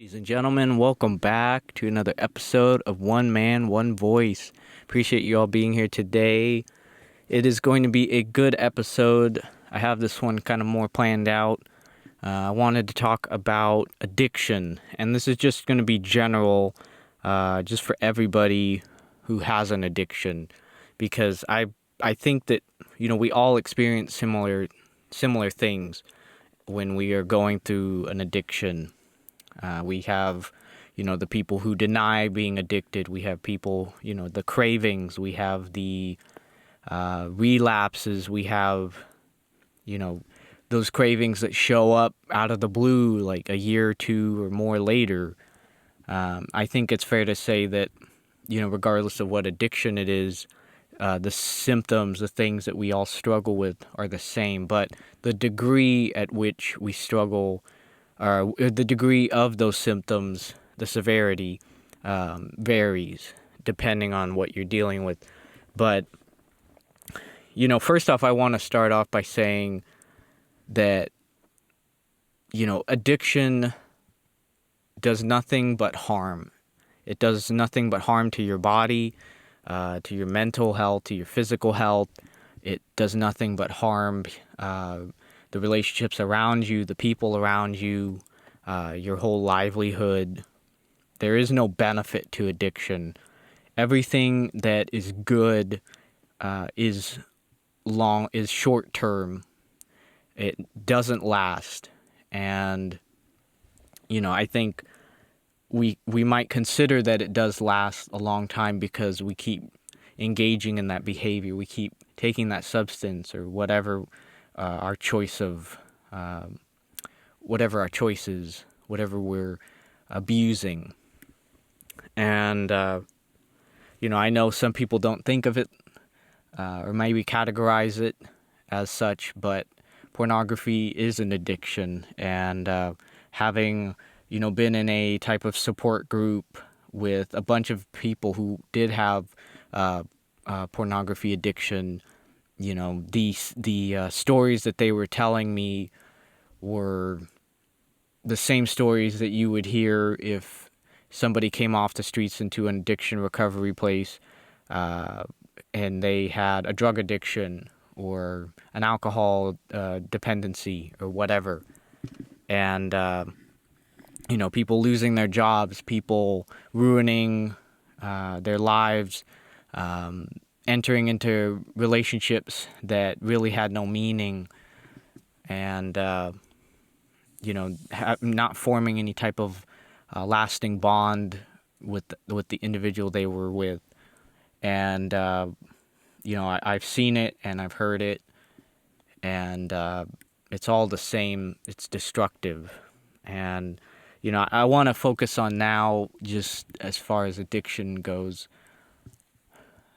Ladies and gentlemen, welcome back to another episode of One Man, One Voice. Appreciate you all being here today. It is going to be a good episode. I have this one kind of more planned out. I wanted to talk about addiction, and this is just going to be general, just for everybody who has an addiction, because I think that we all experience similar things when we are going through an addiction. We have, the people who deny being addicted. We have people, the cravings. We have the relapses. We have, those cravings that show up out of the blue like a year or two or more later. I think it's fair to say that, regardless of what addiction it is, the symptoms, the things that we all struggle with are the same, but the degree at which we struggle, the degree of those symptoms, the severity, varies depending on what you're dealing with. But, first off, I want to start off by saying that, addiction does nothing but harm. It does nothing but harm to your body, to your mental health, to your physical health. It does nothing but harm the relationships around you, the people around you, your whole livelihood. There is no benefit to addiction. Everything that is good is short term. It doesn't last. And, I think we might consider that it does last a long time because we keep engaging in that behavior. We keep taking that substance or whatever our choice of, whatever our choice is, whatever we're abusing. And, I know some people don't think of it or maybe categorize it as such, but pornography is an addiction. And having, been in a type of support group with a bunch of people who did have pornography addiction, the stories that they were telling me were the same stories that you would hear if somebody came off the streets into an addiction recovery place and they had a drug addiction or an alcohol dependency or whatever. And, people losing their jobs, people ruining their lives, entering into relationships that really had no meaning, and not forming any type of lasting bond with the individual they were with. And I've seen it and I've heard it, and it's all the same. It's destructive. And I want to focus on now, just as far as addiction goes,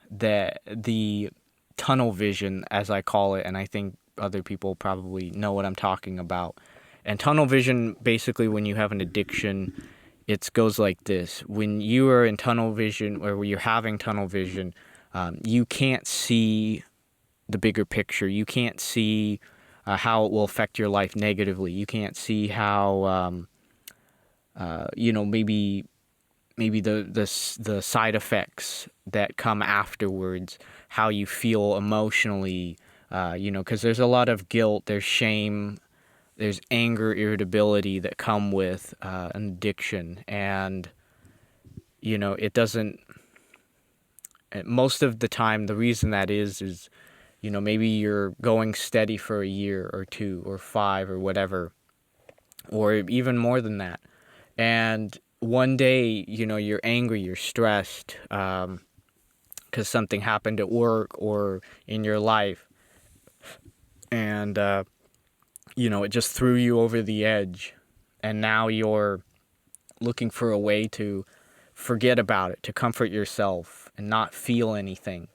that the tunnel vision, as I call it, and I think other people probably know what I'm talking about. And tunnel vision, basically, when you have an addiction, it goes like this. When you are in tunnel vision, or when you're having tunnel vision, you can't see the bigger picture. You can't see how it will affect your life negatively. You can't see how, maybe the side effects that come afterwards, how you feel emotionally, because there's a lot of guilt, there's shame, there's anger, irritability that come with an addiction. And, it doesn't, most of the time, the reason that is, maybe you're going steady for a year or two or 5 or whatever, or even more than that. And one day, you're angry, you're stressed because something happened at work or in your life. And, it just threw you over the edge. And now you're looking for a way to forget about it, to comfort yourself and not feel anything.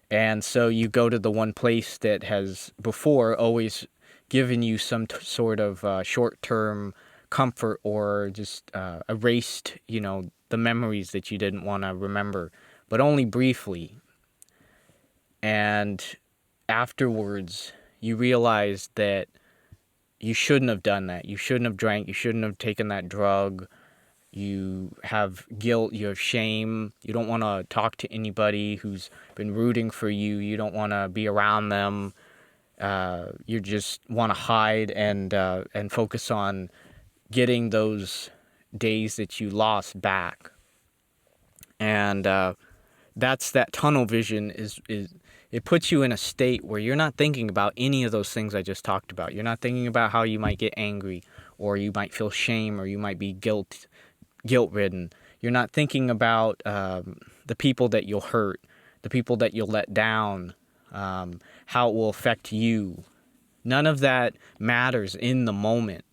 And so you go to the one place that has before always given you some sort of short-term comfort, or just erased, the memories that you didn't want to remember, but only briefly. And afterwards, you realize that you shouldn't have done that. You shouldn't have drank. You shouldn't have taken that drug. You have guilt, you have shame. You don't want to talk to anybody who's been rooting for you. You don't want to be around them. You just want to hide and focus on getting those days that you lost back. And that's that tunnel vision is it puts you in a state where you're not thinking about any of those things I just talked about. You're not thinking about how you might get angry, or you might feel shame, or you might be guilt-ridden. You're not thinking about the people that you'll hurt, the people that you'll let down, how it will affect you. None of that matters in the moment.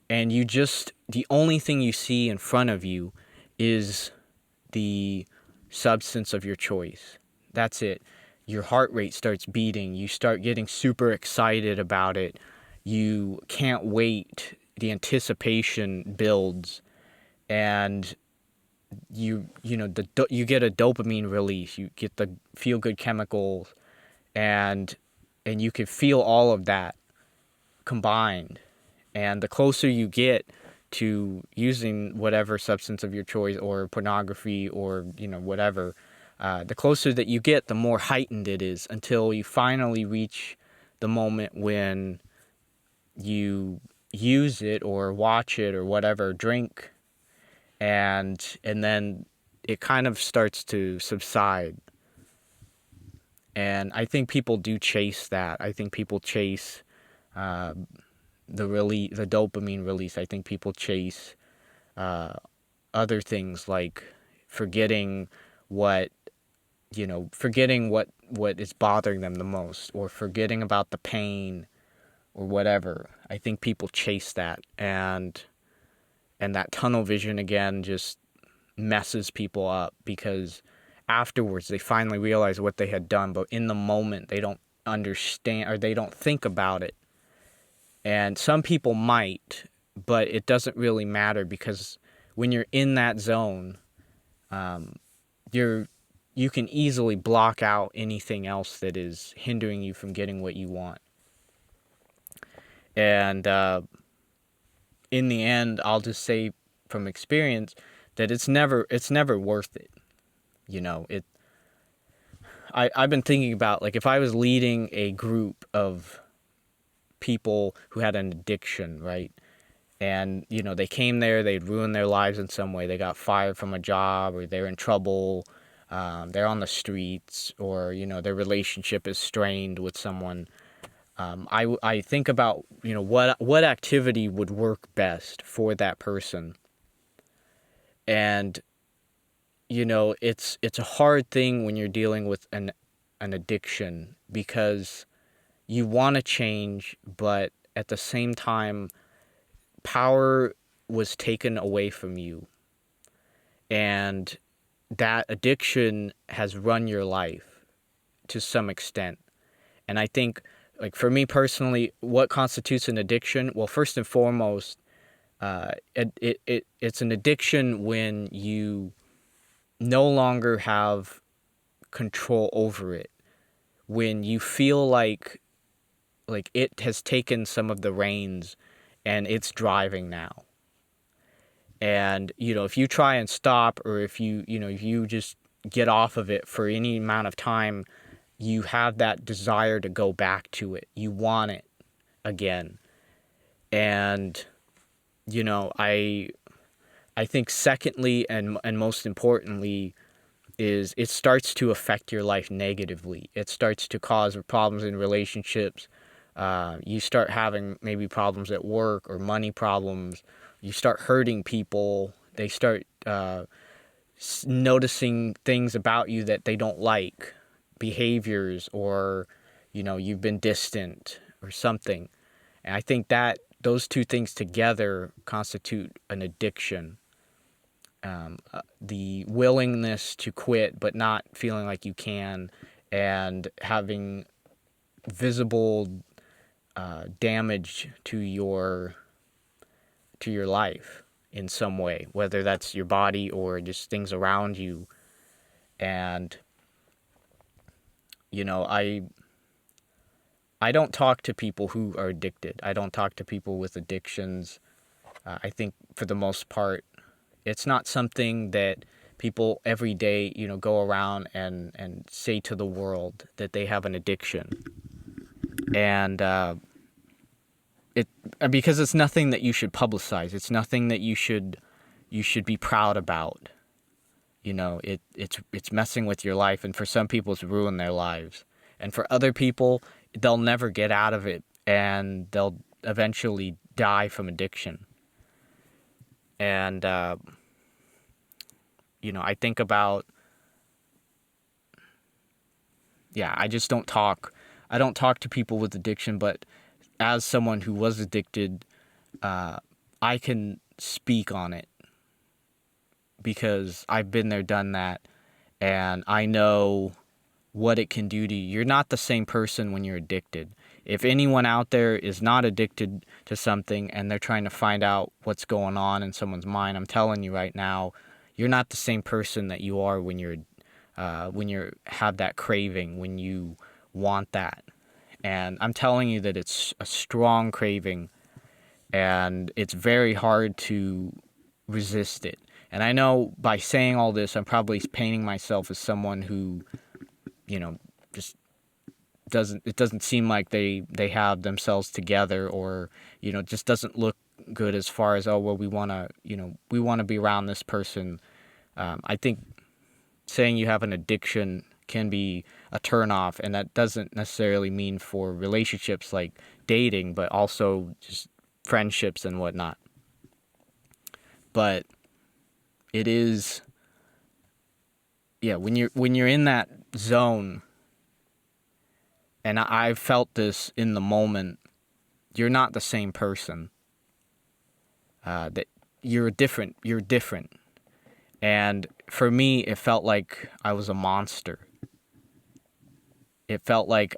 And the only thing you see in front of you is the substance of your choice. That's it. Your heart rate starts beating. You start getting super excited about it. You can't wait. The anticipation builds, and you get a dopamine release. You get the feel good chemicals, and you can feel all of that combined. And the closer you get to using whatever substance of your choice, or pornography, or whatever, the closer that you get, the more heightened it is, until you finally reach the moment when you use it or watch it or whatever, drink, and then it kind of starts to subside. And I think people do chase that. I think people chase the dopamine release. I think people chase other things, like forgetting what is bothering them the most, or forgetting about the pain, or whatever. I think people chase that, and that tunnel vision again just messes people up, because afterwards they finally realize what they had done, but in the moment they don't understand, or they don't think about it. And some people might, but it doesn't really matter, because when you're in that zone, you can easily block out anything else that is hindering you from getting what you want. And in the end, I'll just say from experience that it's never worth it. I've been thinking about, like, if I was leading a group of people who had an addiction, right? And, they came there, they'd ruined their lives in some way. They got fired from a job, or they're in trouble, they're on the streets, or, their relationship is strained with someone. I think about, what activity would work best for that person. And, it's a hard thing when you're dealing with an addiction, because you want to change, but at the same time, power was taken away from you, and that addiction has run your life to some extent. And I think, like, for me personally, what constitutes an addiction? Well, first and foremost, it's an addiction when you no longer have control over it, when you feel like it has taken some of the reins and it's driving now. And, if you try and stop, or if you just get off of it for any amount of time, you have that desire to go back to it. You want it again. And, I think secondly, and most importantly, is it starts to affect your life negatively. It starts to cause problems in relationships. You start having maybe problems at work, or money problems. You start hurting people. They start noticing things about you that they don't like, behaviors, or, you've been distant or something. And I think that those two things together constitute an addiction. The willingness to quit, but not feeling like you can, and having visible damage to your life in some way, whether that's your body or just things around you. And I don't talk to people who are addicted. I don't talk to people with addictions. I think for the most part, It's not something that people every day, go around and say to the world that they have an addiction. And it because it's nothing that you should publicize. It's nothing that you should be proud about. It's messing with your life, and for some people it's ruined their lives. And for other people, they'll never get out of it, and they'll eventually die from addiction. And I think about, I just don't talk. I don't talk to people with addiction, but as someone who was addicted, I can speak on it because I've been there, done that, and I know what it can do to you. You're not the same person when you're addicted. If anyone out there is not addicted to something and they're trying to find out what's going on in someone's mind, I'm telling you right now, you're not the same person that you are when you have that craving, when you want that. And I'm telling you that it's a strong craving, and it's very hard to resist it. And I know by saying all this, I'm probably painting myself as someone who, just doesn't seem like they have themselves together, or, just doesn't look good as far as, oh, well, we want to be around this person. I think saying you have an addiction can be a turnoff, and that doesn't necessarily mean for relationships like dating, but also just friendships and whatnot. But it is, when you're in that zone, and I've felt this in the moment, you're not the same person. That you're different. You're different. And for me, it felt like I was a monster. It felt like,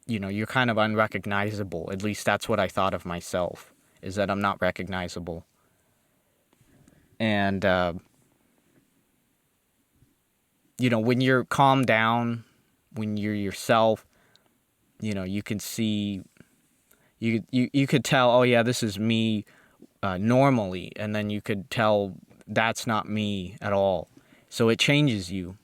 you're kind of unrecognizable. At least that's what I thought of myself, is that I'm not recognizable. And, when you're calmed down, when you're yourself, you can see, you could tell, oh yeah, this is me normally, and then you could tell that's not me at all. So it changes you,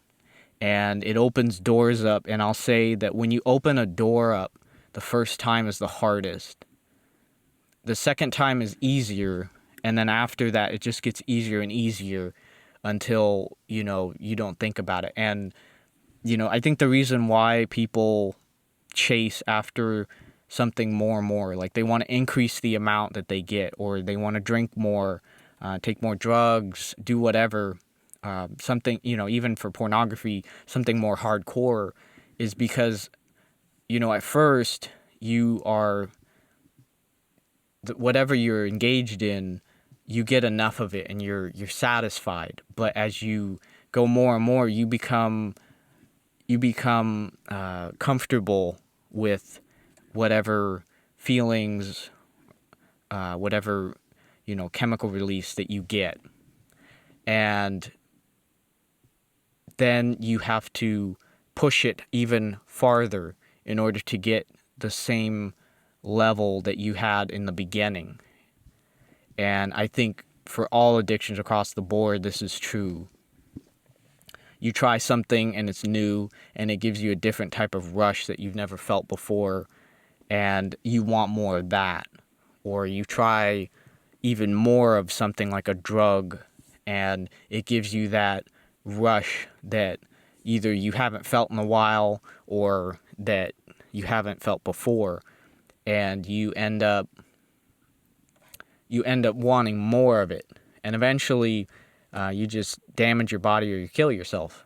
and it opens doors up. And I'll say that when you open a door up, the first time is the hardest. The second time is easier, and then after that, it just gets easier and easier until, you don't think about it. And, I think the reason why people chase after something more and more, like they want to increase the amount that they get, or they want to drink more, take more drugs, do whatever, something, even for pornography, something more hardcore, is because, at first you are, whatever you're engaged in, you get enough of it and you're satisfied. But as you go more and more, you become comfortable with whatever feelings, whatever, chemical release that you get. And then you have to push it even farther in order to get the same level that you had in the beginning. And I think for all addictions across the board, this is true. You try something and it's new, and it gives you a different type of rush that you've never felt before, and you want more of that. Or you try even more of something like a drug, and it gives you that rush that either you haven't felt in a while or that you haven't felt before, and you end up wanting more of it, and eventually you just damage your body or you kill yourself.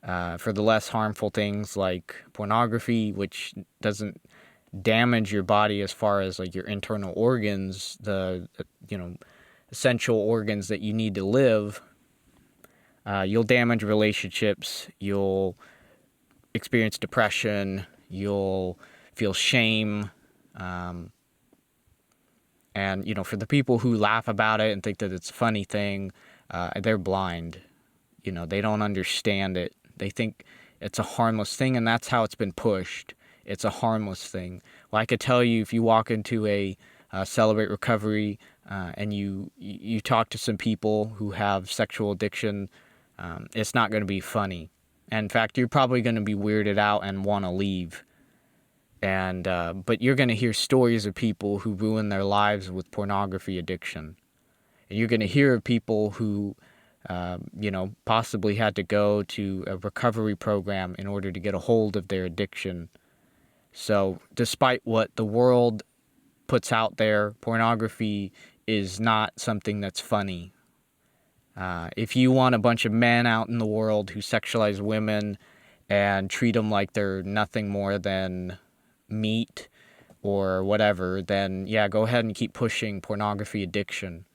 For the less harmful things like pornography, which doesn't damage your body as far as like your internal organs, the essential organs that you need to live, you'll damage relationships, you'll experience depression, you'll feel shame, and for the people who laugh about it and think that it's a funny thing, they're blind. They don't understand it. They think it's a harmless thing, and that's how it's been pushed. It's a harmless thing. Well, I could tell you, if you walk into a Celebrate Recovery and you talk to some people who have sexual addiction, it's not going to be funny. And in fact, you're probably going to be weirded out and want to leave. And but you're going to hear stories of people who ruin their lives with pornography addiction. And you're going to hear of people who, possibly had to go to a recovery program in order to get a hold of their addiction. So despite what the world puts out there, pornography is not something that's funny. If you want a bunch of men out in the world who sexualize women and treat them like they're nothing more than meat or whatever, then yeah, go ahead and keep pushing pornography addiction.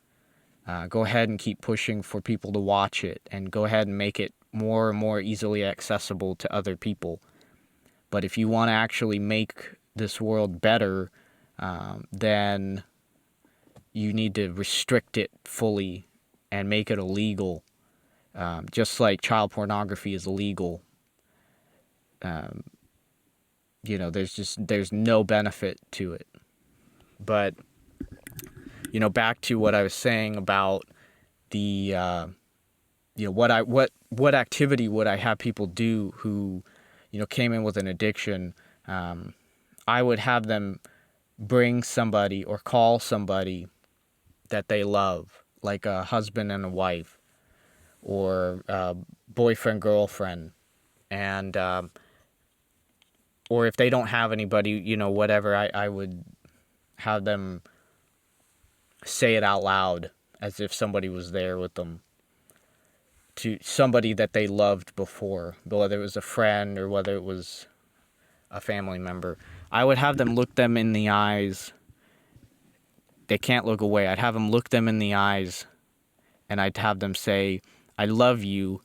Go ahead and keep pushing for people to watch it, and go ahead and make it more and more easily accessible to other people. But if you want to actually make this world better, then you need to restrict it fully and make it illegal, just like child pornography is illegal. There's no benefit to it. But back to what I was saying about the what activity would I have people do who came in with an addiction. I would have them bring somebody or call somebody that they love, like a husband and a wife, or boyfriend, girlfriend, and or if they don't have anybody, whatever, I would have them say it out loud as if somebody was there with them, to somebody that they loved before, whether it was a friend or whether it was a family member. I would have them look them in the eyes. They can't look away. I'd have them look them in the eyes, and I'd have them say, "I love you,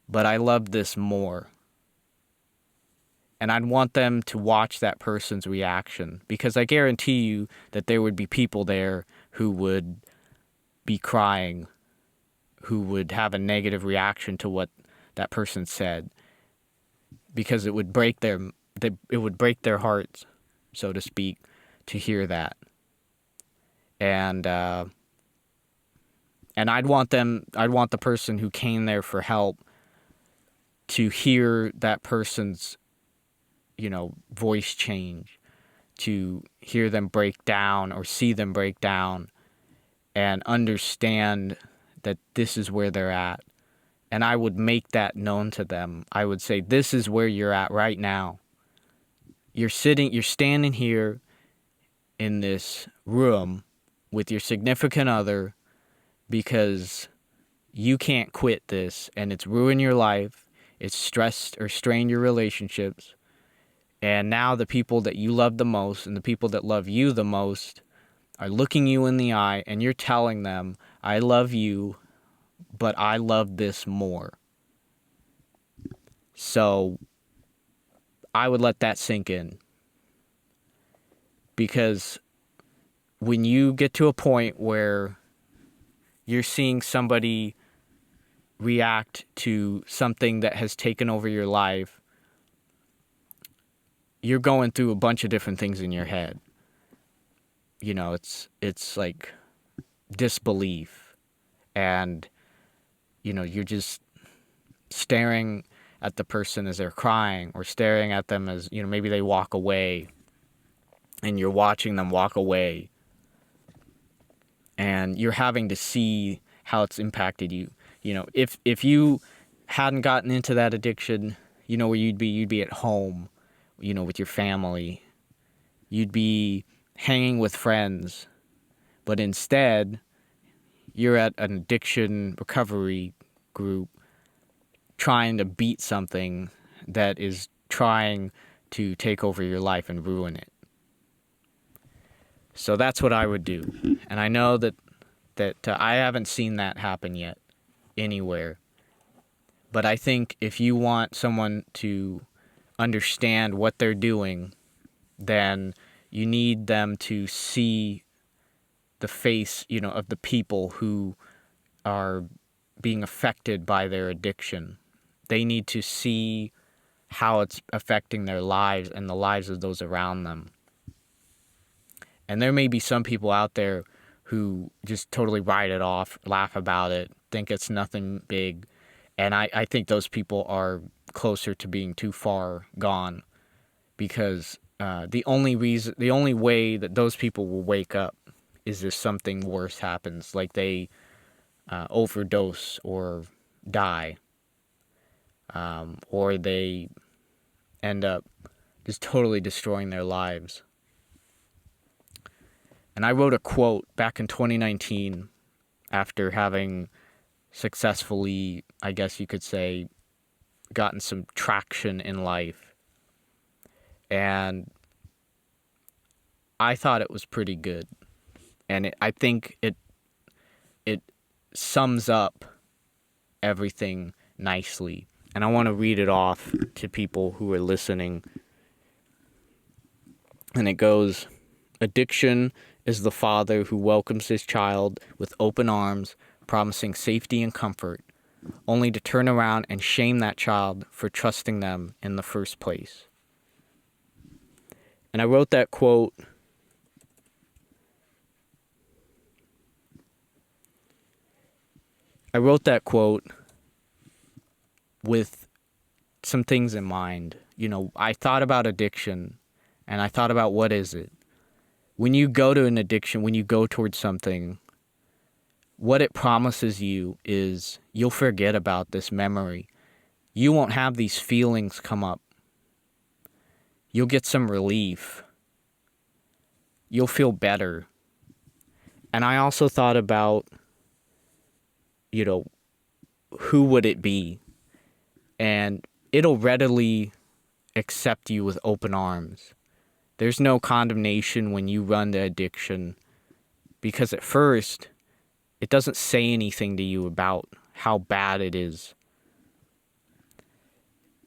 but I love this more." And I'd want them to watch that person's reaction, because I guarantee you that there would be people there who would be crying, who would have a negative reaction to what that person said, because it would break their hearts, so to speak, to hear that. And I'd want the person who came there for help to hear that person's voice change, to hear them break down or see them break down and understand that this is where they're at. And I would make that known to them. I would say, this is where you're at right now. You're standing here in this room with your significant other because you can't quit this, and it's ruined your life. It's stressed or strained your relationships. And now the people that you love the most and the people that love you the most are looking you in the eye, and you're telling them, I love you, but I love this more. So I would let that sink in. Because when you get to a point where you're seeing somebody react to something that has taken over your life, you're going through a bunch of different things in your head. It's like disbelief, and you're just staring at the person as they're crying, or staring at them as maybe they walk away, and you're watching them walk away, and you're having to see how it's impacted you. If you hadn't gotten into that addiction, where you'd be at home, with your family, you'd be hanging with friends, but instead you're at an addiction recovery group trying to beat something that is trying to take over your life and ruin it. So that's what I would do. And I know that I haven't seen that happen yet anywhere. But I think if you want someone to understand what they're doing, then you need them to see the face, of the people who are being affected by their addiction. They need to see how it's affecting their lives and the lives of those around them. And there may be some people out there who just totally write it off, laugh about it, think it's nothing big. And I think those people are closer to being too far gone, because the only way that those people will wake up is if something worse happens, like they overdose or die, or they end up just totally destroying their lives. And I wrote a quote back in 2019 after having successfully, I guess you could say, gotten some traction in life. And I thought it was pretty good. And I think it sums up everything nicely. And I want to read it off to people who are listening. And it goes, "Addiction is the father who welcomes his child with open arms, promising safety and comfort, only to turn around and shame that child for trusting them in the first place." And I wrote that quote with some things in mind. I thought about addiction, and I thought about, what is it? When you go to an addiction, when you go towards something, what it promises you is you'll forget about this memory. You won't have these feelings come up. You'll get some relief. You'll feel better. And I also thought about, who would it be? And it'll readily accept you with open arms. There's no condemnation when you run to addiction, because at first, it doesn't say anything to you about how bad it is.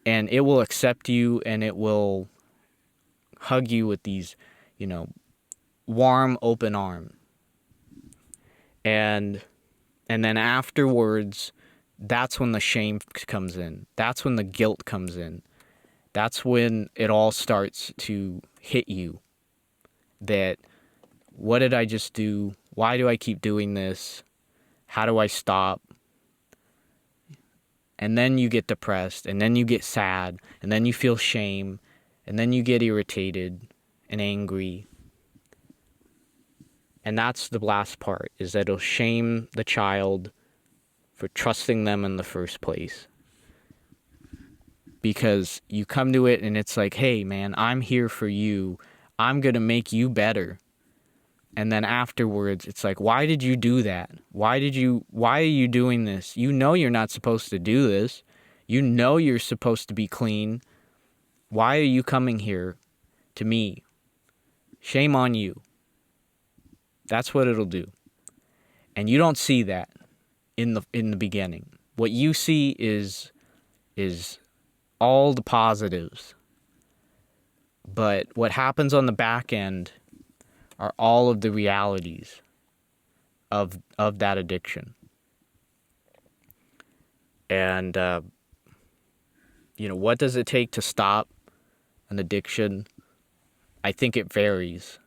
And it will accept you, and it will hug you with these, warm, open arms. And then afterwards, that's when the shame comes in. That's when the guilt comes in. That's when it all starts to hit you. That, what did I just do? Why do I keep doing this? How do I stop? And then you get depressed, and then you get sad, and then you feel shame, and then you get irritated and angry. And that's the last part, is that it'll shame the child for trusting them in the first place. Because you come to it and it's like, hey man, I'm here for you. I'm going to make you better. And then afterwards, it's like, why did you do that? Why are you doing this? You know you're not supposed to do this. You know you're supposed to be clean. Why are you coming here to me? Shame on you. That's what it'll do. And you don't see that in the beginning. What you see is all the positives. But what happens on the back end are all of the realities of that addiction. And, what does it take to stop an addiction? I think it varies.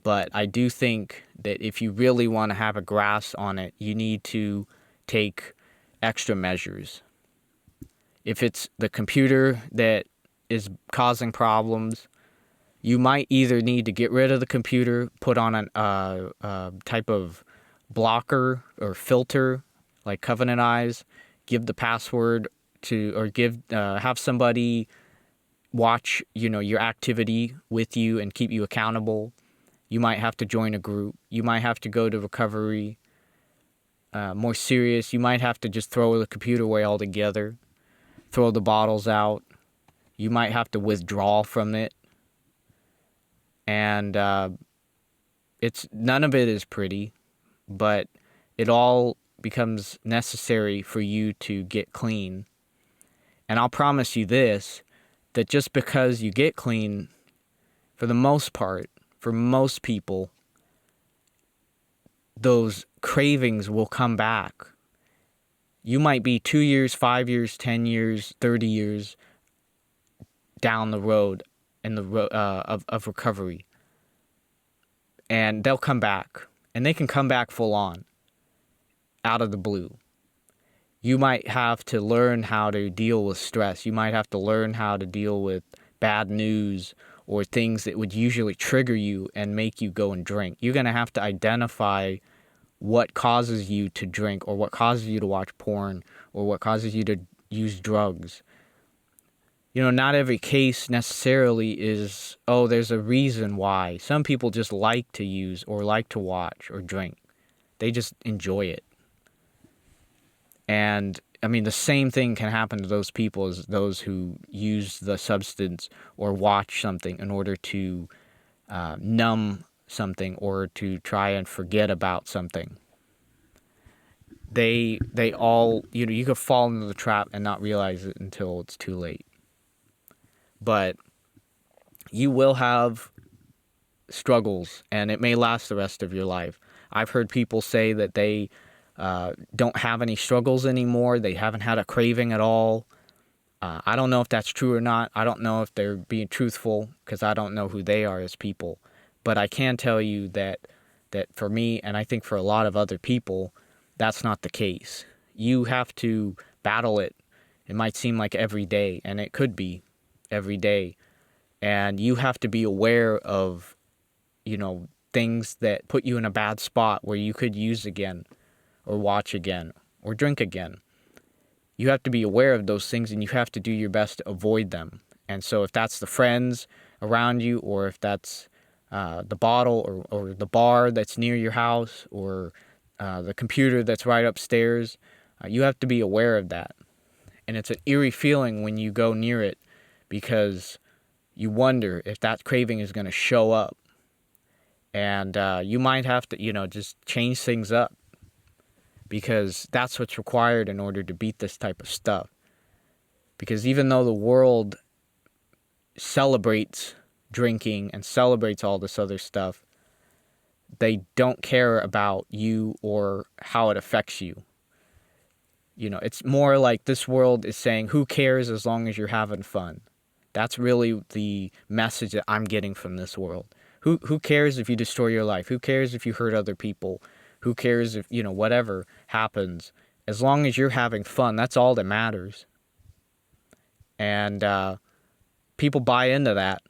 But I do think that if you really want to have a grasp on it, you need to take extra measures. If it's the computer that is causing problems, you might either need to get rid of the computer, put on a type of blocker or filter, like Covenant Eyes, give the password to, or have somebody watch, your activity with you and keep you accountable. You might have to join a group. You might have to go to recovery. More serious, you might have to just throw the computer away altogether. Throw the bottles out. You might have to withdraw from it. And none of it is pretty, but it all becomes necessary for you to get clean. And I'll promise you this, that just because you get clean, for the most part, for most people, those cravings will come back. You might be 2 years, 5 years, 10 years, 30 years down the road in the of recovery. And they'll come back. and they can come back full on out of the blue. You might have to learn how to deal with stress. You might have to learn how to deal with bad news or things that would usually trigger you and make you go and drink. You're going to have to identify what causes you to drink, or what causes you to watch porn, or what causes you to use drugs. Not every case necessarily is, oh, there's a reason why. Some people just like to use or like to watch or drink. They just enjoy it. And I mean, the same thing can happen to those people as those who use the substance or watch something in order to numb something or to try and forget about something. They all, you could fall into the trap and not realize it until it's too late. But you will have struggles, and it may last the rest of your life. I've heard people say that they don't have any struggles anymore. They haven't had a craving at all. I don't know if that's true or not. I don't know if they're being truthful, because I don't know who they are as people. But I can tell you that for me, and I think for a lot of other people, that's not the case. You have to battle it. It might seem like every day, and it could be every day. And you have to be aware of, things that put you in a bad spot where you could use again, or watch again, or drink again. You have to be aware of those things, and you have to do your best to avoid them. And so if that's the friends around you, or if that's the bottle or the bar that's near your house, or the computer that's right upstairs, you have to be aware of that. And it's an eerie feeling when you go near it, because you wonder if that craving is going to show up. And you might have to, just change things up, because that's what's required in order to beat this type of stuff. Because even though the world celebrates drinking and celebrates all this other stuff, they don't care about you or how it affects you. It's more like this world is saying, who cares as long as you're having fun? That's really the message that I'm getting from this world. Who cares if you destroy your life? Who cares if you hurt other people? Who cares if, whatever happens? As long as you're having fun, that's all that matters. And people buy into that.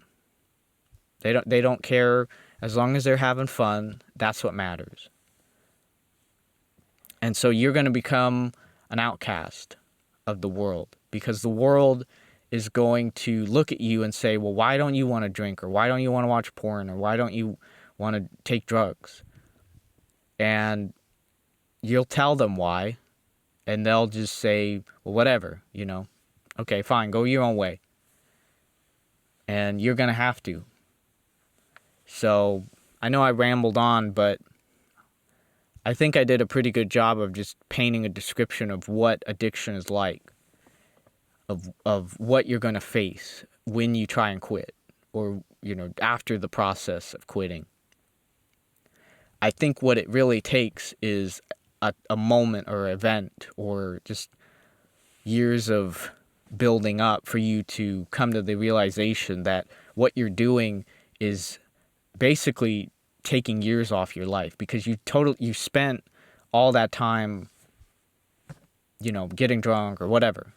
They don't care. As long as they're having fun, that's what matters. And so you're going to become an outcast of the world, because the world is going to look at you and say, well, why don't you want to drink, or why don't you want to watch porn, or why don't you want to take drugs? And you'll tell them why, and they'll just say, well, whatever, okay, fine, go your own way. And you're going to have to. So I know I rambled on, but I think I did a pretty good job of just painting a description of what addiction is like, of what you're going to face when you try and quit, or, after the process of quitting. I think what it really takes is a moment or event, or just years of building up for you to come to the realization that what you're doing is basically taking years off your life, because you spent all that time, getting drunk or whatever.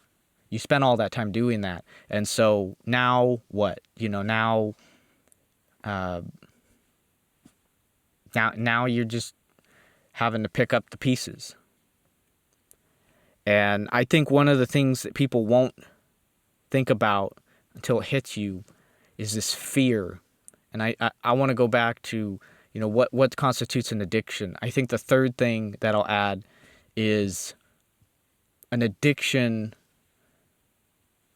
You spent all that time doing that. And so now what? Now you're just having to pick up the pieces. And I think one of the things that people won't think about until it hits you is this fear. And I want to go back to, what constitutes an addiction. I think the third thing that I'll add is an addiction.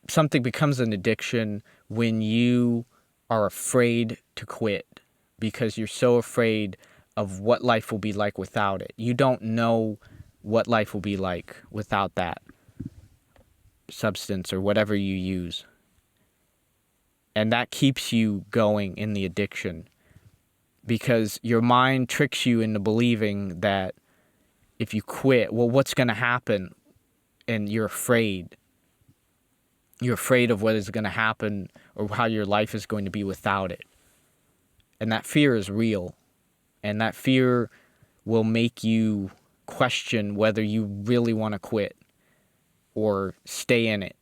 Something becomes an addiction when you are afraid to quit, because you're so afraid of what life will be like without it. You don't know what life will be like without that substance or whatever you use. And that keeps you going in the addiction, because your mind tricks you into believing that if you quit, well, what's going to happen? And you're afraid. You're afraid of what is going to happen, or how your life is going to be without it. And that fear is real. And that fear will make you question whether you really want to quit or stay in it.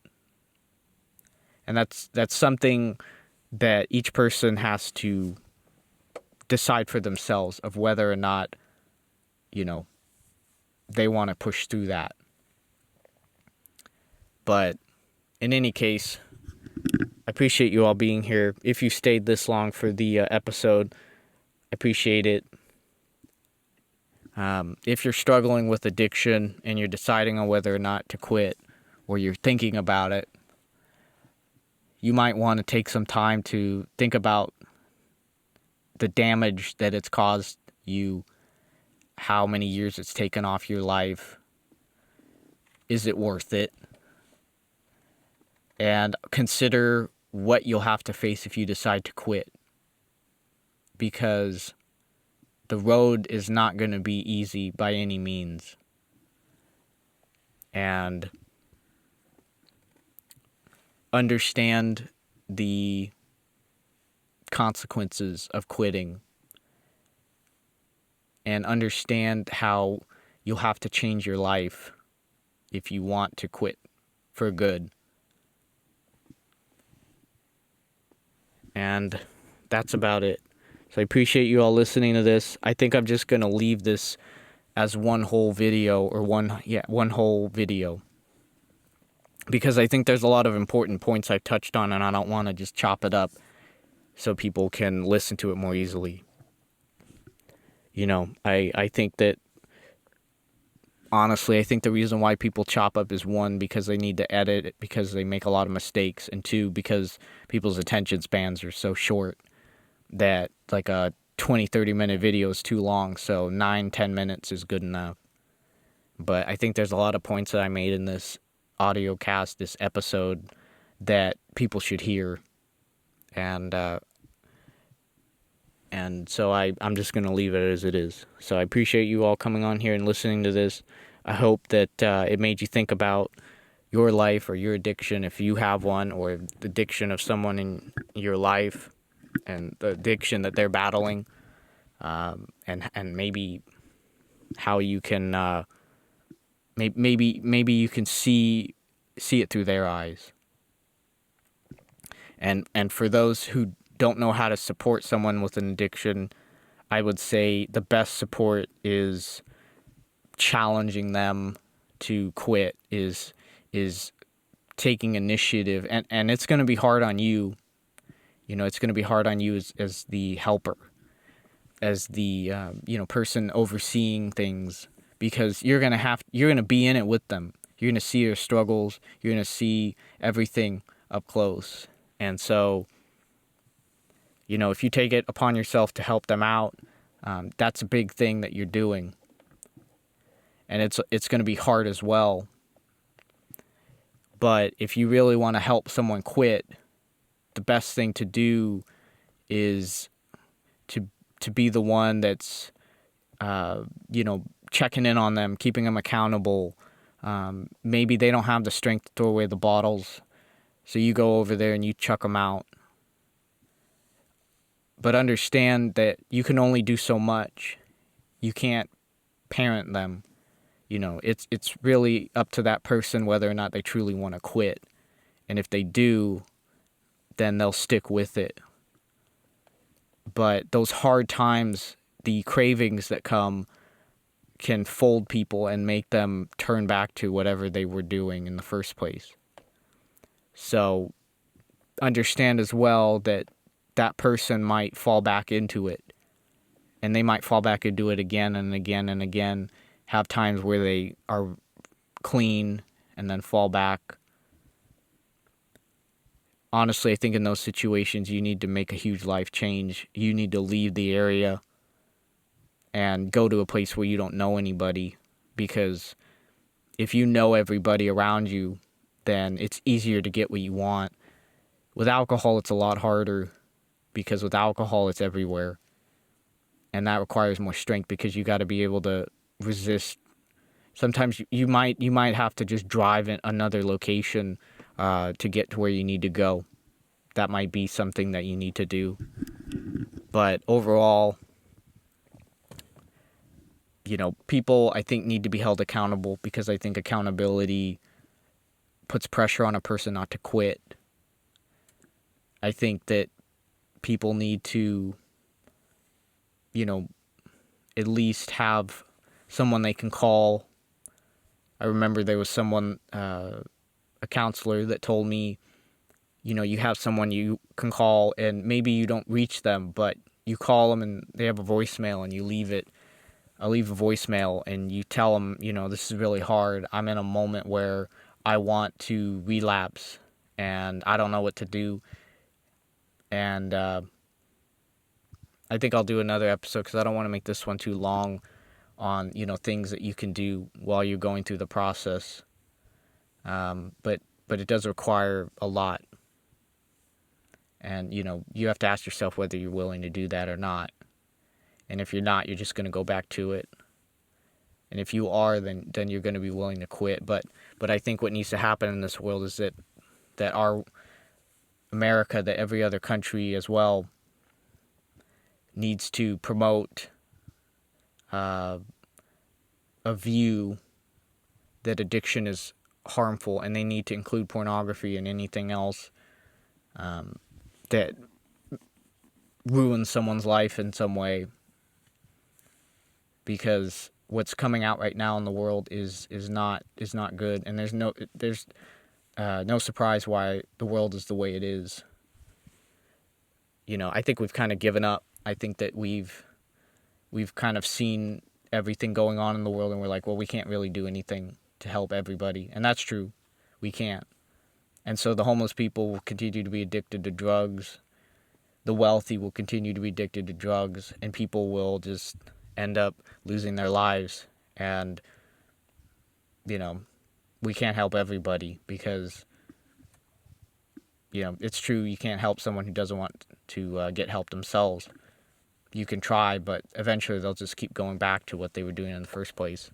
And that's something that each person has to decide for themselves, of whether or not, they want to push through that. But in any case, I appreciate you all being here. If you stayed this long for the episode, I appreciate it. If you're struggling with addiction and you're deciding on whether or not to quit, or you're thinking about it, you might want to take some time to think about the damage that it's caused you, how many years it's taken off your life. Is it worth it? And consider what you'll have to face if you decide to quit. Because the road is not going to be easy by any means. And understand the consequences of quitting. And understand how you'll have to change your life if you want to quit for good. And that's about it. So I appreciate you all listening to this. I think I'm just going to leave this as one whole video, or one whole video. Because I think there's a lot of important points I've touched on, and I don't want to just chop it up so people can listen to it more easily. I think that, honestly, I think the reason why people chop up is, one, because they need to edit it, because they make a lot of mistakes, and two, because people's attention spans are so short that like a 20-30 minute video is too long, so 9-10 minutes is good enough. But I think there's a lot of points that I made in this audio cast, this episode, that people should hear, and so I'm just going to leave it as it is. So I appreciate you all coming on here and listening to this. I hope that it made you think about your life or your addiction, if you have one, or the addiction of someone in your life, and the addiction that they're battling, and maybe how you can maybe you can see it through their eyes. And for those who don't know how to support someone with an addiction, I would say the best support is challenging them to quit, is taking initiative, and it's going to be hard on you. It's going to be hard on you as the helper, as the person overseeing things, because you're going to be in it with them. You're going to see their struggles. You're going to see everything up close. And so, if you take it upon yourself to help them out, that's a big thing that you're doing. And it's going to be hard as well. But if you really want to help someone quit, the best thing to do is to be the one that's, checking in on them, keeping them accountable. Maybe they don't have the strength to throw away the bottles, so you go over there and you chuck them out. But understand that you can only do so much. You can't parent them. It's really up to that person whether or not they truly want to quit. And if they do, then they'll stick with it. But those hard times, the cravings that come, can fold people and make them turn back to whatever they were doing in the first place. So understand as well that that person might fall back into it, and they might fall back into it again and again and again, have times where they are clean and then fall back. Honestly, I think in those situations, you need to make a huge life change. You need to leave the area and go to a place where you don't know anybody, because if you know everybody around you, then it's easier to get what you want. With alcohol, it's a lot harder, because with alcohol, it's everywhere. And that requires more strength, because you got to be able to resist. Sometimes you might have to just drive in another location to get to where you need to go. That might be something that you need to do. But overall, People, I think, need to be held accountable, because I think accountability puts pressure on a person not to quit. I think that people need to, at least have someone they can call. I remember there was someone, a counselor, that told me, you have someone you can call, and maybe you don't reach them, but you call them and they have a voicemail, and you leave it. I leave a voicemail and you tell them, this is really hard. I'm in a moment where I want to relapse and I don't know what to do. And I think I'll do another episode, because I don't want to make this one too long, on, things that you can do while you're going through the process. But it does require a lot. And, you have to ask yourself whether you're willing to do that or not. And if you're not, you're just going to go back to it. And if you are, then you're going to be willing to quit. But I think what needs to happen in this world is that our America, that every other country as well, needs to promote a view that addiction is harmful, and they need to include pornography and anything else that ruins someone's life in some way. Because what's coming out right now in the world is not good, and there's no surprise why the world is the way it is. I think we've kind of given up. I think that we've kind of seen everything going on in the world, and we're like, well, we can't really do anything to help everybody. And that's true. We can't. And so the homeless people will continue to be addicted to drugs. The wealthy will continue to be addicted to drugs, and people will just end up losing their lives. And, we can't help everybody, because, it's true, you can't help someone who doesn't want to get help themselves. You can try, but eventually they'll just keep going back to what they were doing in the first place.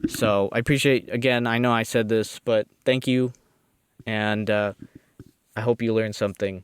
So I appreciate, again, I know I said this, but thank you, and I hope you learned something.